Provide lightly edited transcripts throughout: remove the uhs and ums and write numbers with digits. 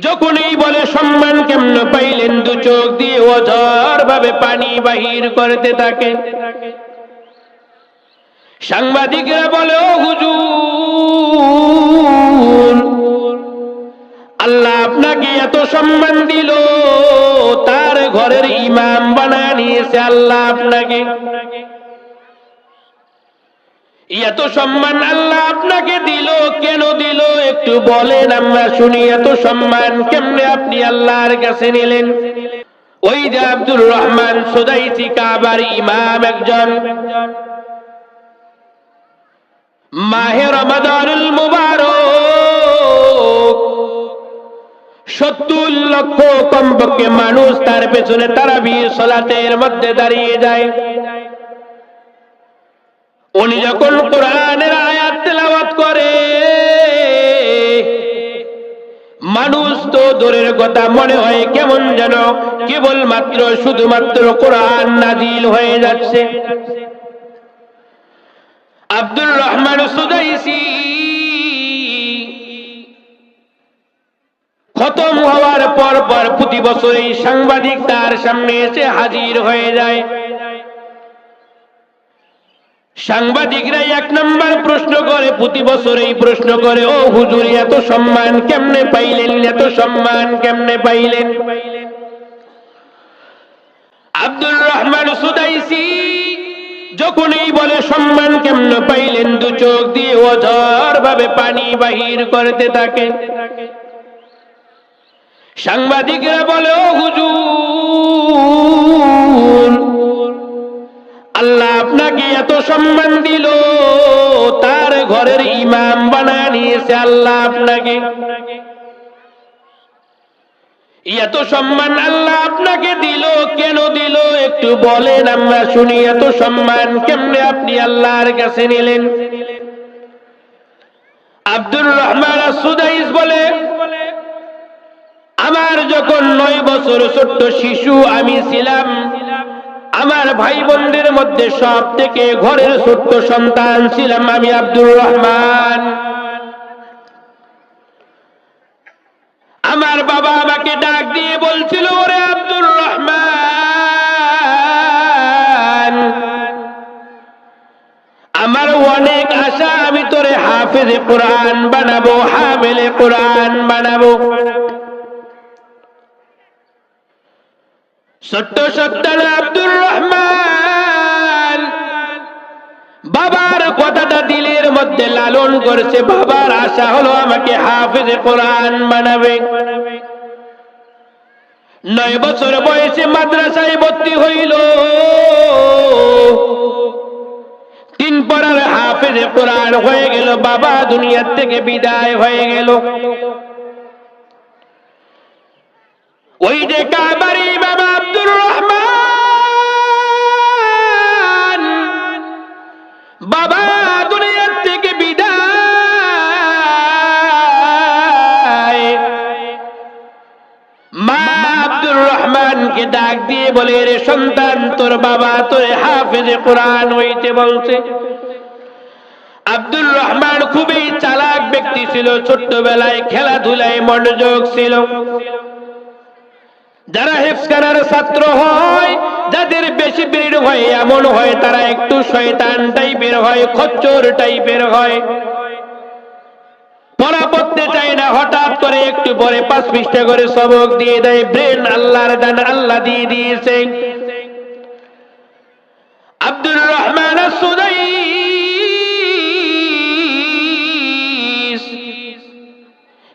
যখনই বলে সম্মান কেমনে পাইলেন, দু চোখ দিয়ে অঝর ভাবে পানি বাহির করতে থাকে। সাংবাদিকরা বলে, ও হুজুর, আল্লাহ আপনাকে এত সম্মান দিল, তার ঘরের ইমাম বানায় নিয়েছে আল্লাহ আপনাকে। এত সম্মান আল্লাহ আপনাকে দিল, কেন দিল একটু বলেন, আমরা শুনি। এত সম্মান কেমনে আপনি আল্লাহর কাছে নিলেন? ওই যে আব্দুর রহমান সুদাইসি, কাবার ইমাম একজন, মাহে রমাদানুল মুবারক ৭০ লক্ষ কমপক্ষে মানুষ তার পেছনে তারাবির সালাতের মধ্যে দাঁড়িয়ে যায়। উনি যখন কোরআনের আয়াত তেলাওয়াত করে, মানুষ তো দূরের কথা, মনে হয় কেমন যেন কেবলমাত্র শুধুমাত্র কোরআন নাজিল হয়ে যাচ্ছে। আব্দুর রহমান সুদাইসি খতম হওয়ার পর প্রতি বছর এই সাংবাদিক তার সামনে এসে হাজির হয়ে যায়। সাংবাদিকরা এক নম্বর প্রশ্ন করে, প্রতি বছর এই প্রশ্ন করে, ও হুজুর, এত সম্মান কেমনে পাইলেন? এত সম্মান কেমনে পাইলেন? আব্দুর রহমান সুদাইসি যখনই বলে সম্মান কেমনে পাইলেন, দু চোখ দিয়ে অঝর ভাবে পানি বাহির করতে থাকে। সাংবাদিকরা বলে, ও হুজুর, আল্লাহ আপনাকে এত সম্মান দিল, তার ঘরের ইমাম বানায় নিয়েছে আল্লাহ আপনাকে। এত সম্মান আল্লাহ আপনাকে দিল, কেন দিল একটু বলেন, আমরা শুনি। এত সম্মান কেমনে আপনি আল্লাহর কাছে নিলেন? আব্দুর রহমান সুদাইস বলে, আমার যখন 9 বছর ছোট্ট শিশু আমি ছিলাম, আমার ভাই বোনদের মধ্যে সব থেকে ঘরের ছোট্ট সন্তান ছিলাম আমি, আব্দুর রহমান। আমার বাবা আমাকে ডাক দিয়ে বলছিল, ওরে আব্দুর রহমান, আমার অনেক আশা, আমি তোরে হাফেজে কোরআন বানাবো, হামেলে কোরআন বানাবো। ছোট্ট সন্তান আব্দুর রহমান বাবার কথাটা দিলের মধ্যে লালন করছে। বাবার আশা হলো আমাকে হাফেজে কোরআন বানাবে। 9 বছর বয়সে মাদ্রাসায় ভর্তি হইল, 3 পড়ার হাফেজে কোরআন হয়ে গেল। বাবা দুনিয়ার থেকে বিদায় হয়ে গেল। ওই যে কাবার ইমাম আব্দুর রহমান বাবা দুনিয়ার থেকে বিদায়, মা আব্দুর রহমানকে ডাক দিয়ে বলে, রে সন্তান, তোর বাবা তোরে হাফেজে কোরআন হইতে বলছে। আব্দুর রহমান খুবই চালাক ব্যক্তি ছিল, ছোট্টবেলায় খেলাধুলায় মনোযোগ ছিল। যারা হেফজখানার ছাত্র হয়, যাদের বেশি বের হয়, এমন হয় তারা একটু শয়তান টাইপের হয়, খচ্চর টাইপের হয়, পড়া পড়তে চায় না। হঠাৎ করে একটু পরে 5 পৃষ্ঠা করে সবক দিয়ে দেয়। ব্রেন আল্লাহর দান, আল্লাহ দিয়ে দিয়েছে। আব্দুর রহমান সুদাইস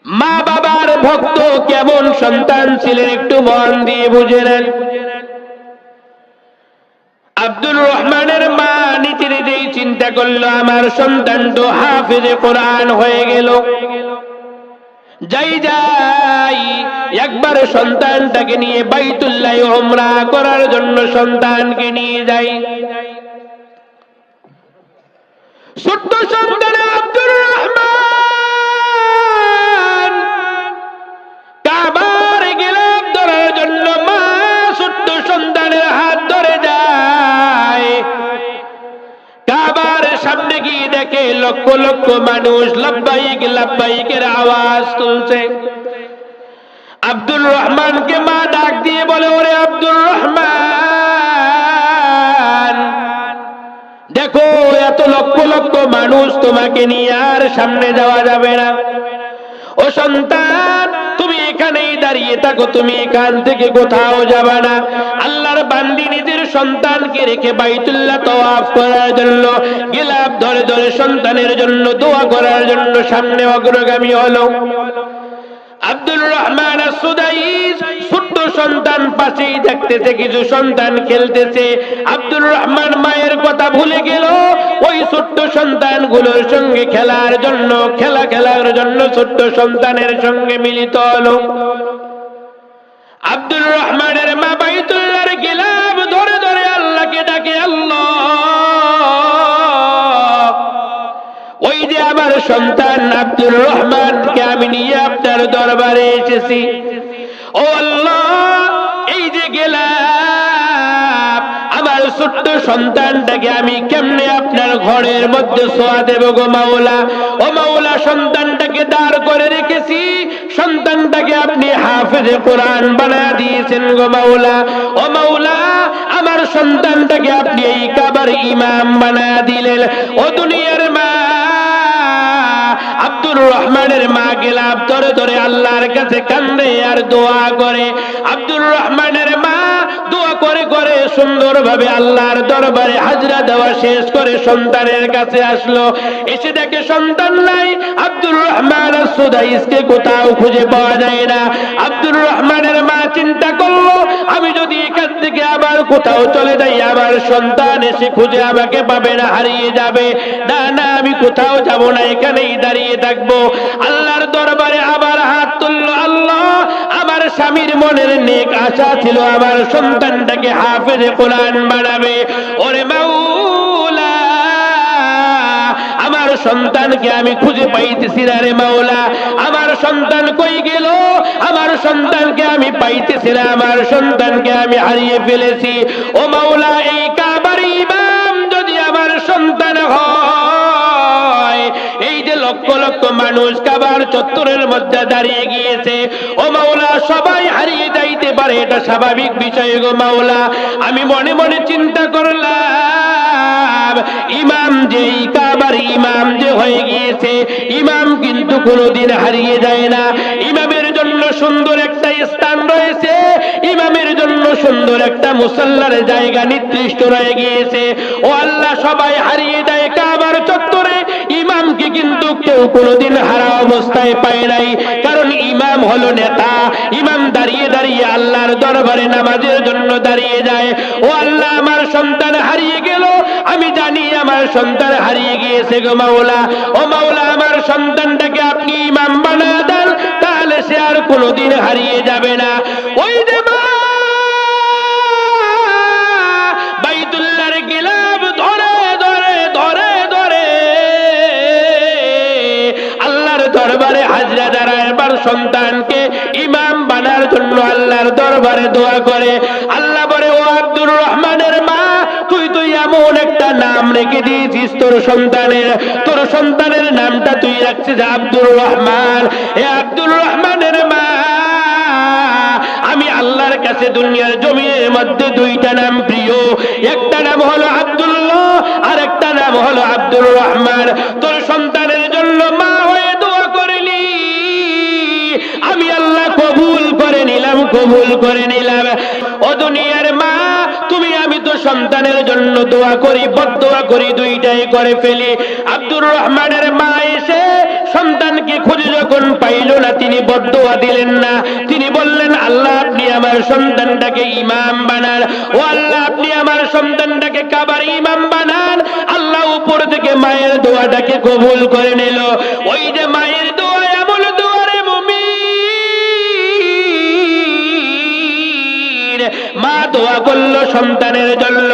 মা বাবার ভক্ত, কেমন সন্তান ছিলেন একটু মন দিয়ে বুঝে নেন। আব্দুর রহমানের মা নীতি নিজেই চিন্তা করলো, আমার সন্তান তো হাফেজে কোরআন হয়ে গেল, যাই যাই একবার সন্তানটাকে নিয়ে বাইতুল্লাহ উমরা করার জন্য সন্তানকে নিয়ে যাই। ছোট্ট সন্তান আব্দুর রহমান কাবার গেলাম ধরার জন্য, মা ছোট্ট সন্তানের হাত ধরে যায়। কাবার সামনে গিয়ে দেখে লক্ষ লক্ষ মানুষ লাব্বাইক লাব্বাইকের আওয়াজ তুলছে। আব্দুর রহমানকে মা ডাক দিয়ে বলে, ওরে আব্দুর রহমান, দেখো এত লক্ষ লক্ষ মানুষ তোমাকে নিয়ে আর সামনে যাওয়া যাবে না। ও সন্তান, তুমি এখানেই দাঁড়িয়ে থাকো, তুমি এখান থেকে কোথাও যাবে না। আল্লাহর বান্দি নিজের সন্তানকে রেখে বাইতুল্লাহ তাওয়াফ করার জন্য, গিলাফ ধরে ধরে সন্তানের জন্য দোয়া করার জন্য সামনে অগ্রগামী হলো। আব্দুর রহমান as-সুদাইস ছোট্ট সন্তান পাশেই দেখতেছে, কিছু সন্তান খেলতেছে। আব্দুর রহমান মায়ের কথা ভুলে গেল, ওই ছোট্ট সন্তানগুলোর সঙ্গে খেলার জন্য ছোট্ট সন্তানের সঙ্গে মিলিত হলো। আব্দুর রহমানের মা বাইতুল্লাহর গিলাফ ধরে ধরে আল্লাহকে ডাকে, আল্লাহ, ওই যে আমার সন্তান আব্দুর রহমানকে আমি নিয়ে আপনার দরবারে এসেছি। ও আল্লাহ, এই যে গেলাম, আমার ছোট্ট সন্তানটাকে আমি কেমনে আপনার ঘরের মধ্যে শোয়া দেব গো মাওলা। ও মাওলা, সন্তানটাকে দাঁড় করে রেখেছি, সন্তানটাকে আপনি হাফেজে কোরআন বানায় দিয়েছেন গো মাওলা। ও মাওলা, আমার সন্তানটাকে আপনি এই কাবার ইমাম বানায় দিলেন। ও দুনিয়ার মা, আব্দুর রহমানের মা গেলাফ ধরে ধরে আল্লাহর কাছে কান্দে আর দোয়া করে। আব্দুর রহমানের মা দোয়া করে করে সুন্দরভাবে আল্লাহর দরবারে হাজরা দেওয়া শেষ করে সন্তানের কাছে আসলো। এসে দেখে সন্তান নাই। আব্দুর রহমান as-সুদাইসকে কোথাও খুঁজে পাওয়া যায় না। আব্দুর রহমানের মা চিন্তা করলো, আমি যদি এখান থেকে আবার কোথাও চলে যাই, আমার সন্তান এসে খুঁজে আমাকে পাবে না, হারিয়ে যাবে। না না, আমি কোথাও যাব না, এখানেই দাঁড়িয়ে থাকবো। আল্লাহর দরবারে আবার হাত তুললো, আল্লাহ, আমার স্বামীর মনের নেক আশা ছিল আমার সন্তানটাকে হাফেজে কোরআন বানাবে। ওরে মাওলা, আমার সন্তানকে আমি খুঁজে পাইতেছি না রে মাওলা, আমার সন্তান কই গেল? আমার সন্তানকে আমি পাইতেছি না, আমার সন্তানকে আমি হারিয়ে ফেলেছি। ও মাওলা, এই কাবার ইমাম যদি আমার সন্তান হয়, এই যে লক্ষ লক্ষ মানুষ কাবার চত্বরের মধ্যে দাঁড়িয়ে গিয়েছে, ও মাওলা, সবাই হারিয়ে যাইতে পারে, এটা স্বাভাবিক বিষয় গো মাওলা। আমি মনে মনে চিন্তা করলাম, ইমাম যে কাবার ইমাম যে হয়ে গিয়েছে, ইমাম কিন্তু কোনোদিন হারিয়ে যায় না। ইমামের জন্য সুন্দর একটা স্থান রয়েছে, ইমামের জন্য সুন্দর একটা মুসাল্লার জায়গা নির্দিষ্ট রয়ে গিয়েছে। ও আল্লাহ, সবাই হারিয়ে যায় কাবার চত্বরে, ইমামকে কিন্তু কেউ কোনোদিন হারা অবস্থায় পায় নাই। কারণ ইমাম হলো নেতা, ইমাম দাঁড়িয়ে দাঁড়িয়ে আল্লাহর দরবারে নামাজের জন্য দাঁড়িয়ে যায়। ও আল্লাহ, আমার সন্তান হারিয়ে গেল, আমি জানি আমার সন্তান হারিয়ে গিয়েছে গো মাওলা। ও মাওলা, আমার সন্তানটাকে আপনি ইমাম বানায় দেন, তাহলে সে আর কোনোদিন হারিয়ে যাবে না। ওই যে বাইতুল্লাহর গিলাফ ধরে ধরে ধরে ধরে আল্লাহর দরবারে হাজরা দাঁড়ায়, এবার সন্তানকে ইমাম বানার জন্য আল্লাহর দরবারে দোয়া করে। আল্লাহ বলে, ও আব্দুর রহমানের মা, তুই তো এমন একটা নাম রেখে দিয়েছিস তোর সন্তানের নামটা তুই রাখছিস আব্দুর রহমান। এ আব্দুর রহমানের মা, আমি আল্লাহর কাছে দুনিয়ার জমিনের মধ্যে দুইটা নাম প্রিয়, একটা নাম হলো আব্দুল্লাহ আর একটা নাম হলো আব্দুর রহমান। তোর সন্তানের জন্য মা হয়ে দোয়া করলি, আমি আল্লাহ কবুল করে নিলাম। ও দুনিয়ার মা, তুমি আমি তো সন্তানের জন্য দোয়া করি, বদদোয়া করি, দুইটাই করে ফেলি। আব্দুর রহমানের মা এসে সন্তানকে খুঁজে যখন পাইল না, তিনি বদদোয়া দিলেন না, তিনি বললেন, আল্লাহ, আপনি আমার সন্তানটাকে ইমাম বানান। ও আল্লাহ, আপনি আমার সন্তানটাকে কাবার ইমাম বানান। আল্লাহ উপর থেকে মায়ের দোয়াটাকে কবুল করে নিল। ওই যে মায়ের দোয়া, এমন দোয়ারে মুমিন, মা দোয়া করলো সন্তানের জন্য,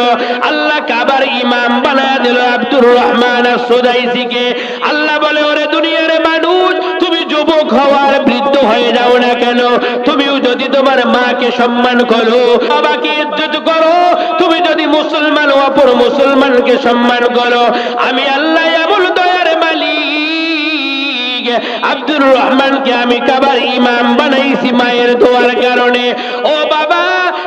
আল্লাহ কাবার ইমাম বানায় দিল আব্দুর রহমান as-সুদাইসিকে। আল্লাহ বলে, ওরে দুনিয়ার মানুষ, তুমি যুবক হওয়ার বৃদ্ধ হয়ে যাও না কেন, তুমিও যদি তোমার মাকে সম্মান করো, বাবাকে ইজ্জত করো, তুমি যদি মুসলমান অপর মুসলমানকে সম্মান করো, আমি আল্লাহ এমন দয়ার মালিক, আব্দুর রহমানকে আমি কাবার ইমাম বানাইছি মায়ের দোয়ার কারণে। ও বাবা,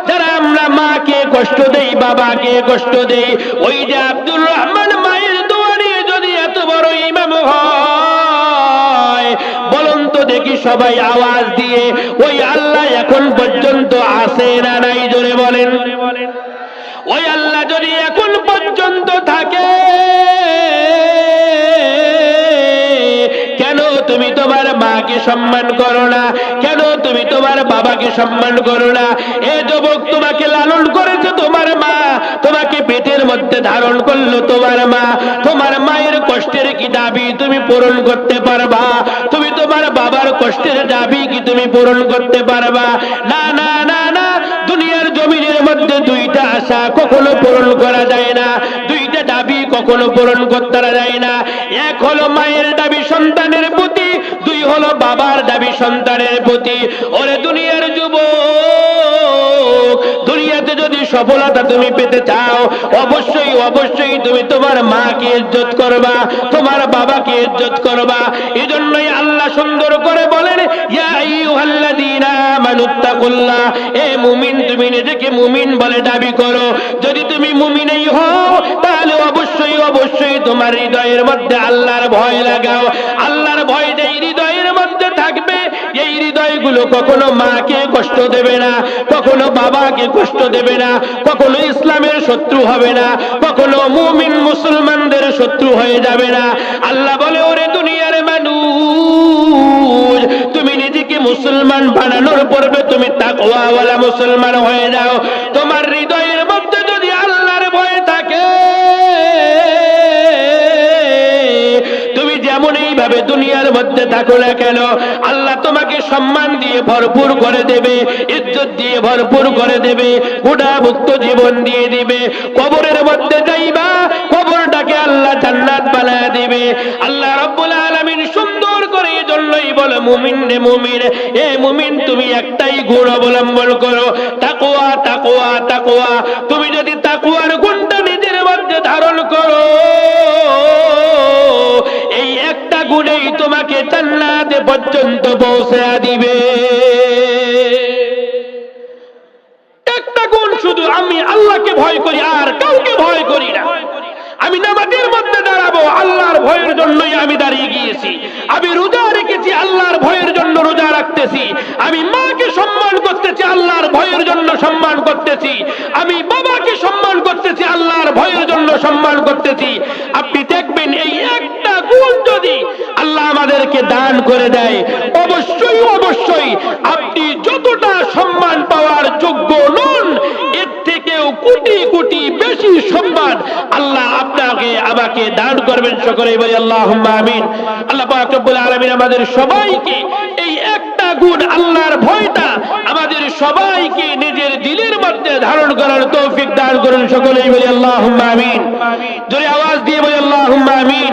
যারা আমরা মাকে কষ্ট দেই, বাবাকে কষ্ট দেই, ওই যে আব্দুর রহমান মায়ের দোয়া নিয়ে যদি এত বড় ইমাম হয়, বলুন তো দেখি সবাই আওয়াজ দিয়ে, ওই আল্লাহ এখন পর্যন্ত আছে না নাই? জোরে বলেন। ওই আল্লাহ যদি এখন পর্যন্ত থাকে, কেন তুমি তোমার মাকে সম্মান করো না? কেন তুমি তোমার বাবাকে সম্মান করো না? এ যুবক, তোমাকে লালন করেছে তোমার মা, তোমাকে পেটের মধ্যে ধারণ করলো তোমার মা। তোমার মায়ের কষ্টের কি দাবি তুমি পূরণ করতে পারবা? তুমি তোমার বাবার কষ্টের দাবি কি তুমি পূরণ করতে পারবা? না না না না, দুনিয়ার জমিনের মধ্যে দুইটা আশা কখনো পূরণ করা যায় না, দুইটা দাবি কখনো পূরণ করতে যায় না। এক হলো মায়ের দাবি সন্তানের প্রতি, দুই হলো বাবার দাবি সন্তানের প্রতি। ওরে দুনিয়ার যুবক, দুনিয়াতে যদি সফলতা তুমি পেতে চাও, অবশ্যই অবশ্যই তুমি তোমার মাকে ইজ্জত করবা, তোমার বাবাকে ইজ্জত করবা। এজন্যই আল্লাহ সুন্দর করে বলেন, ইয়া আইয়ুহাল্লাযীনা আমানুত্তাকুল্লাহ, এ মুমিন, তুমি নিজেকে মুমিন বলে দাবি করো। যদি তুমি মুমিনই হও, তাহলে অবশ্যই অবশ্যই তোমার হৃদয়ের মধ্যে আল্লাহর ভয় লাগাও। আল্লাহর ভয় যেই হৃদয়ের মধ্যে থাকবে, এই হৃদয়গুলো কখনো মাকে কষ্ট দেবে না, কখনো বাবাকে কষ্ট দেবে না, কখনো ইসলামের শত্রু হবে না, কখনো মুমিন মুসলমানদের শত্রু হয়ে যাবে না। আল্লাহ বলে, ওরে দুনিয়ার মানুষ, তুমি নিজেকে মুসলমান বানানোর পূর্বে তুমি তাকওয়াওয়ালা মুসলমান হয়ে যাও। তোমার হৃদয়ের মধ্যে যদি আল্লাহর ভয় থাকে, তুমি যেমন এইভাবে দুনিয়ার মধ্যে থাকো না কেন, আল্লাহ তোমাকে সম্মান দিয়ে ভরপুর করে দেবে, ইজ্জত দিয়ে ভরপুর করে দেবে, গুনাহমুক্ত জীবন দিয়ে দিবে। কবরের মধ্যে যাইবা, কবরটাকে আল্লাহ জান্নাত বানায় দিবে। আল্লাহ রাব্বুল আলামিন সুন্দর করে এজন্যই বলে, মুমিন রে মুমিন, এ মুমিন, তুমি একটাই গুণ অবলম্বন করো, তাকওয়া তাকওয়া তাকওয়া। তুমি যদি তাকওয়ার গুণটা নিজের মধ্যে ধারণ করো, এই একটা গুণেই তোমাকে জান্নাতে পর্যন্ত পৌঁছে দিবে। একটা গুণ শুধু, আমি আল্লাহকে ভয় করি আর কাউকে ভয় করি না। আমি নামাজের মধ্যে দাঁড়াবো, আল্লাহর ভয়ের জন্যই আমি দাঁড়িয়ে গিয়েছি। আমি রোজা রেখেছি, আল্লাহর ভয়ের জন্য রোজা রাখতেছি। আমি মাকে সম্মান করতেছি, আল্লাহর ভয়ের জন্য সম্মান করতেছি। আমি বাবাকে সম্মান করতেছি, আল্লাহর ভয়ের জন্য সম্মান করতেছি। আপনি দেখবেন, এই একটা গুণ যদি আল্লাহ আমাদেরকে দান করে দেয়, অবশ্যই অবশ্যই আপনি যতটা সম্মান পাওয়ার যোগ্য নন, এর থেকেও কোটি কোটি বেশি সম্মান আল্লাহ আপনাকে আমাকে দান করবেন। সকলেই বলি আল্লাহুম্মা আমিন। আল্লাহ পাক রব্বুল আলামিন আমাদের সবাইকে এই একটা গুণ, আল্লাহর ভয়টা, আমাদের সবাইকে নিজের দিলের মধ্যে ধারণ করার তৌফিক দান করুন। সকলেই বলি আল্লাহুম্মা আমিন। জোরে আওয়াজ দিয়ে বলি আল্লাহুম্মা আমিন।